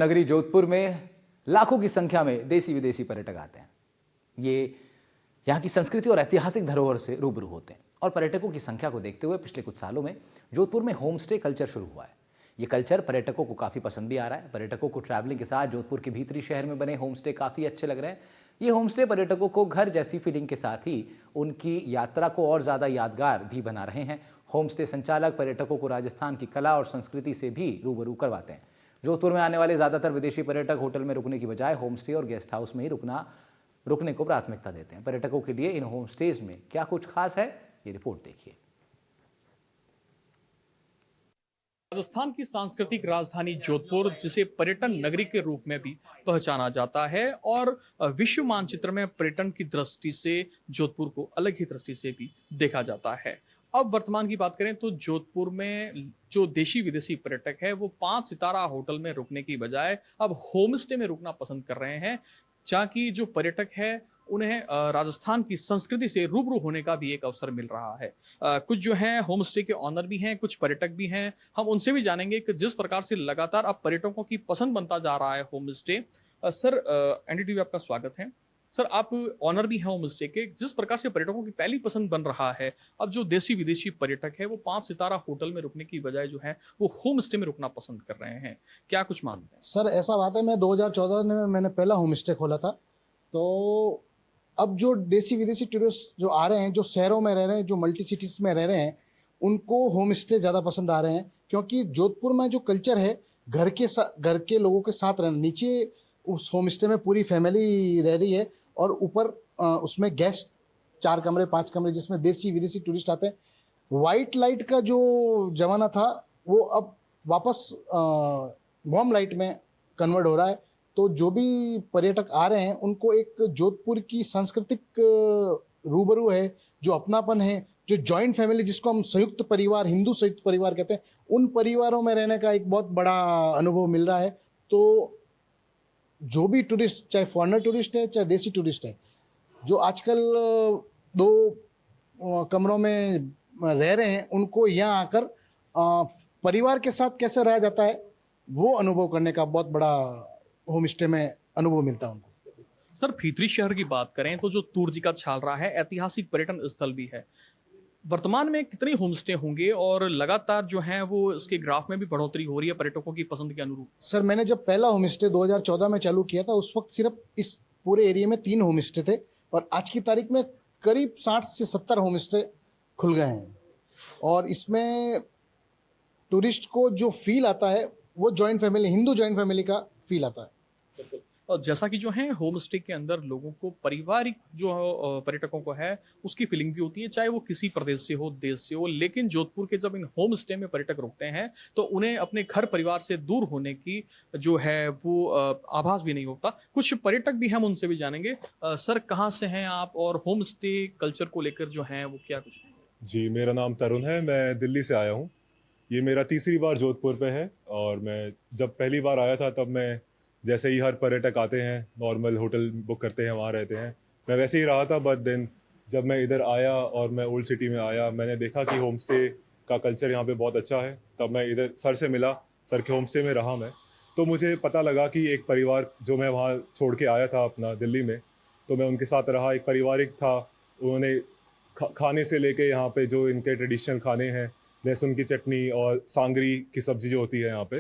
नगरी जोधपुर में लाखों की संख्या में देसी विदेशी पर्यटक आते हैं। ये यहाँ की संस्कृति और ऐतिहासिक धरोहर से रूबरू होते हैं और पर्यटकों की संख्या को देखते हुए पिछले कुछ सालों में जोधपुर में होम स्टे कल्चर शुरू हुआ है। ये कल्चर पर्यटकों को काफ़ी पसंद भी आ रहा है। पर्यटकों को ट्रैवलिंग के साथ जोधपुर के भीतरी शहर में बने होम स्टे काफ़ी अच्छे लग रहे हैं। ये होम स्टे पर्यटकों को घर जैसी फीलिंग के साथ ही उनकी यात्रा को और ज़्यादा यादगार भी बना रहे हैं। होम स्टे संचालक पर्यटकों को राजस्थान की कला और संस्कृति से भी रूबरू करवाते हैं। जोधपुर में आने वाले ज़्यादातर विदेशी पर्यटक होटल में रुकने की बजाय होम स्टे और गेस्ट हाउस में ही रुकने को प्राथमिकता देते हैं। पर्यटकों के लिए इन होम स्टेज में क्या कुछ खास है, ये रिपोर्ट देखिए। राजस्थान की सांस्कृतिक राजधानी जोधपुर, जिसे पर्यटन नगरी के रूप में भी पहचाना जाता है और विश्व मानचित्र में पर्यटन की दृष्टि से जोधपुर को अलग ही दृष्टि से भी देखा जाता है। अब वर्तमान की बात करें तो जोधपुर में जो देशी विदेशी पर्यटक है वो 5 सितारा होटल में रुकने की बजाय अब होम स्टे में रुकना पसंद कर रहे हैं, जहाँ की जो पर्यटक है उन्हें राजस्थान की संस्कृति से रूबरू होने का भी एक अवसर मिल रहा है। कुछ जो हैं होम स्टे के ऑनर भी हैं, कुछ पर्यटक भी हैं। हम उनसे भी जानेंगे कि जिस प्रकार से लगातार अब पर्यटकों की पसंद बनता जा रहा है होम स्टे। सर, एनडीटीवी आपका स्वागत है। सर, आप ऑनर भी हैं होम स्टे के। जिस प्रकार से पर्यटकों की पहली पसंद बन रहा है, अब जो देशी विदेशी पर्यटक है वो 5 सितारा होटल में रुकने की बजाय जो है वो होम स्टे में रुकना पसंद कर रहे हैं, क्या कुछ मानते हैं? सर, ऐसा बात है, मैं 2014 में मैंने पहला होम स्टे खोला था। तो अब जो देसी विदेशी टूरिस्ट जो आ रहे हैं, जो शहरों में रह रहे हैं, जो मल्टी सिटीज़ में रह रहे हैं, उनको होम स्टे ज़्यादा पसंद आ रहे हैं, क्योंकि जोधपुर में जो कल्चर है घर के लोगों के साथ रहना। नीचे उस होम स्टे में पूरी फैमिली रह रही है और ऊपर उसमें गेस्ट 4 कमरे 5 कमरे जिसमें देसी विदेशी टूरिस्ट आते हैं। वाइट लाइट का जो ज़माना था वो अब वापस वार्म लाइट में कन्वर्ट हो रहा है। तो जो भी पर्यटक आ रहे हैं उनको एक जोधपुर की सांस्कृतिक रूबरू है, जो अपनापन है, जो जॉइंट फैमिली जिसको हम संयुक्त परिवार, हिंदू संयुक्त परिवार कहते हैं, उन परिवारों में रहने का एक बहुत बड़ा अनुभव मिल रहा है। तो जो भी टूरिस्ट, चाहे फॉरेनर टूरिस्ट है चाहे देसी टूरिस्ट है, जो आजकल 2 कमरों में रह रहे हैं, उनको यहाँ आकर परिवार के साथ कैसे रहा जाता है वो अनुभव करने का बहुत बड़ा होम स्टे में अनुभव मिलता है उनको। सर, भीतरी शहर की बात करें तो जो तुर्जी का छाल रहा है, ऐतिहासिक पर्यटन स्थल भी है। वर्तमान में कितने होम स्टे होंगे और लगातार जो है वो इसके ग्राफ में भी बढ़ोतरी हो रही है पर्यटकों की पसंद के अनुरूप? सर, मैंने जब पहला होम स्टे 2014 में चालू किया था, उस वक्त सिर्फ इस पूरे एरिया में 3 होम स्टे थे और आज की तारीख में करीब 60 से 70 होम स्टे खुल गए हैं। और इसमें टूरिस्ट को जो फील आता है वो joint family, Hindu joint family का फील आता है। और जैसा कि जो है होम स्टे के अंदर लोगों को पारिवारिक जो पर्यटकों को है उसकी फीलिंग भी होती है, चाहे वो किसी प्रदेश से हो, देश से हो। लेकिन जोधपुर के जब इन होम स्टे में पर्यटक रुकते हैं तो उन्हें अपने घर परिवार से दूर होने की जो है वो आभास भी नहीं होता। कुछ पर्यटक भी हम उनसे भी जानेंगे। सर, कहाँ से हैं आप और होम स्टे कल्चर को लेकर जो है वो क्या कुछ? जी, मेरा नाम तरुण है, मैं दिल्ली से आया हूँ। ये मेरा तीसरी बार जोधपुर पे है और मैं जब पहली बार आया था तब मैं जैसे ही हर पर्यटक आते हैं नॉर्मल होटल बुक करते हैं, वहाँ रहते हैं, मैं वैसे ही रहा था। बट देन जब मैं इधर आया और मैं ओल्ड सिटी में आया, मैंने देखा कि होम स्टे का कल्चर यहाँ पे बहुत अच्छा है। तब मैं इधर सर से मिला, सर के होम स्टे में रहा मैं, तो मुझे पता लगा कि एक परिवार जो मैं वहाँ छोड़ के आया था अपना दिल्ली में, तो मैं उनके साथ रहा। एक पारिवारिक था, उन्होंने खाने से लेके यहाँ पे जो इनके ट्रेडिशनल खाने हैं, लहसुन की चटनी और सांगरी की सब्ज़ी जो होती है यहाँ पे,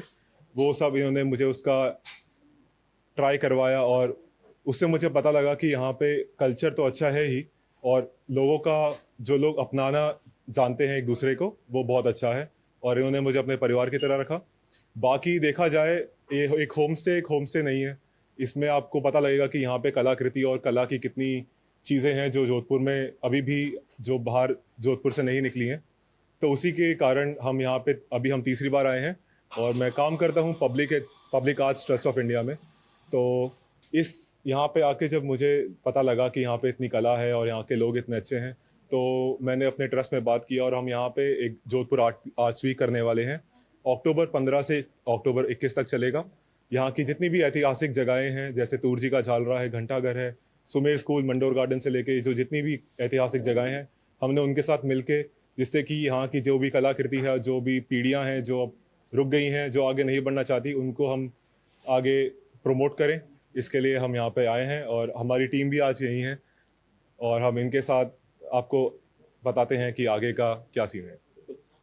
वो सब इन्होंने मुझे उसका ट्राई करवाया और उससे मुझे पता लगा कि यहाँ पे कल्चर तो अच्छा है ही और लोगों का जो लोग अपनाना जानते हैं एक दूसरे को, वो बहुत अच्छा है और इन्होंने मुझे अपने परिवार की तरह रखा। बाकी देखा जाए, ये एक होम स्टे नहीं है। इसमें आपको पता लगेगा कि यहाँ पे कलाकृति और कला की कितनी चीज़ें हैं जो जोधपुर में अभी भी जो बाहर जोधपुर से नहीं निकली हैं। तो उसी के कारण हम यहाँ पे अभी हम तीसरी बार आए हैं और मैं काम करता हूँ public arts trust of India में। तो इस यहाँ पे आके जब मुझे पता लगा कि यहाँ पे इतनी कला है और यहाँ के लोग इतने अच्छे हैं, तो मैंने अपने ट्रस्ट में बात की और हम यहाँ पे एक जोधपुर आर्ट्स वीक करने वाले हैं। अक्टूबर 15 से अक्टूबर 21 तक चलेगा। यहाँ की जितनी भी ऐतिहासिक जगहें हैं, जैसे तुर्जी का झालरा है, घंटाघर है, सुमेर स्कूल, मंडोर गार्डन से लेके जो जितनी भी ऐतिहासिक जगहें हैं, हमने उनके साथ मिलके, जिससे कि यहाँ की जो भी कलाकृति है, जो भी पीढ़ियाँ हैं जो अब रुक गई हैं, जो आगे नहीं बढ़ना चाहती, उनको हम आगे प्रमोट करें, इसके लिए हम यहाँ पे आए हैं और हमारी टीम भी आज यहीं है और हम इनके साथ आपको बताते हैं कि आगे का क्या सीन है।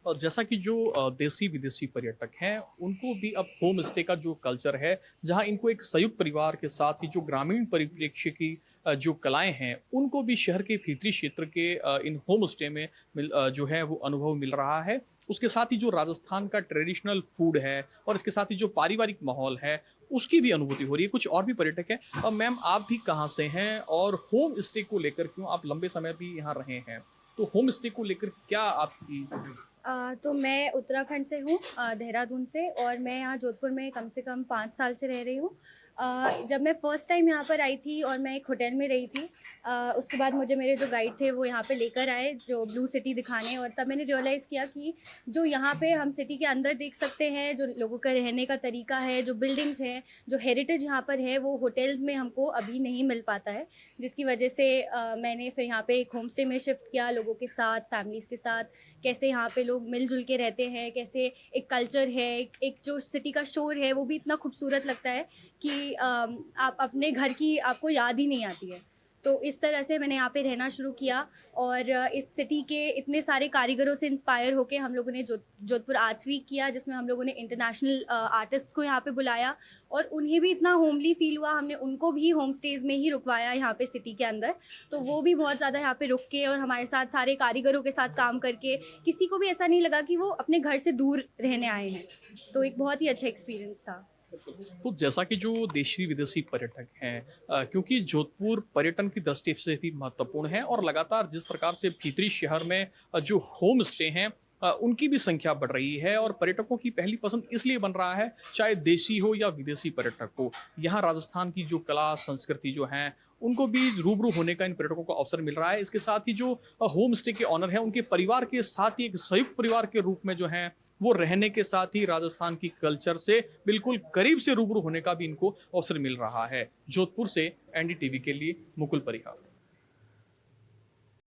और जैसा कि जो देसी विदेशी पर्यटक हैं उनको भी अब होम स्टे का जो कल्चर है, जहां इनको एक संयुक्त परिवार के साथ ही जो ग्रामीण परिप्रेक्ष्य की जो कलाएं हैं उनको भी शहर के भीतरी क्षेत्र के इन होम स्टे में जो है वो अनुभव मिल रहा है। उसके साथ ही जो राजस्थान का ट्रेडिशनल फूड है और इसके साथ ही जो पारिवारिक माहौल है उसकी भी अनुभूति हो रही है। कुछ और भी पर्यटक हैं। मैम, आप भी कहाँ से हैं और होम स्टे को लेकर क्यों आप लंबे समय भी यहाँ रहे हैं, तो होम स्टे को लेकर क्या आपकी तो मैं उत्तराखंड से हूँ, देहरादून से, और मैं यहाँ जोधपुर में कम से कम 5 साल से रह रही हूँ। जब मैं फ़र्स्ट टाइम यहाँ पर आई थी और मैं एक होटल में रही थी, उसके बाद मुझे मेरे जो गाइड थे वो यहाँ पे लेकर आए जो ब्लू सिटी दिखाने, और तब मैंने रियलाइज़ किया कि जो यहाँ पे हम सिटी के अंदर देख सकते हैं, जो लोगों का रहने का तरीका है, जो बिल्डिंग्स हैं, जो हेरिटेज यहाँ पर है, वो होटल्स में हमको अभी नहीं मिल पाता है। जिसकी वजह से मैंने फिर यहाँ पे एक होम स्टे में शिफ्ट किया, लोगों के साथ, फैमिलीज़ के साथ, कैसे यहाँ पे लोग मिलजुल के रहते हैं, कैसे एक कल्चर है, एक जो सिटी का शोर है वो भी इतना खूबसूरत लगता है कि आप अपने घर की आपको याद ही नहीं आती है। तो इस तरह से मैंने यहाँ पे रहना शुरू किया और इस सिटी के इतने सारे कारीगरों से इंस्पायर होके हम लोगों ने जोधपुर आर्ट्स वीक किया, जिसमें हम लोगों ने इंटरनेशनल आर्टिस्ट्स को यहाँ पे बुलाया और उन्हें भी इतना होमली फील हुआ। हमने उनको भी होम स्टेज में ही रुकवाया यहाँ पे सिटी के अंदर, तो वो भी बहुत ज़्यादा यहाँ पे रुक के और हमारे साथ सारे कारीगरों के साथ काम करके किसी को भी ऐसा नहीं लगा कि वो अपने घर से दूर रहने आए हैं। तो एक बहुत ही अच्छा एक्सपीरियंस था। तो जैसा कि जो देशी विदेशी पर्यटक हैं, क्योंकि जोधपुर पर्यटन की दृष्टि से भी महत्वपूर्ण है और लगातार जिस प्रकार से भीतरी शहर में जो होम स्टे हैं उनकी भी संख्या बढ़ रही है और पर्यटकों की पहली पसंद इसलिए बन रहा है, चाहे देशी हो या विदेशी पर्यटक हो। यहाँ राजस्थान की जो कला संस्कृति जो है उनको भी रूबरू होने का इन पर्यटकों को अवसर मिल रहा है। इसके साथ ही जो होम स्टे के ऑनर हैं उनके परिवार के साथ ही एक संयुक्त परिवार के रूप में जो है वो रहने के साथ ही राजस्थान की कल्चर से बिल्कुल करीब से रूबरू होने का भी इनको अवसर मिल रहा है। जोधपुर से एनडीटीवी के लिए मुकुल परिहार।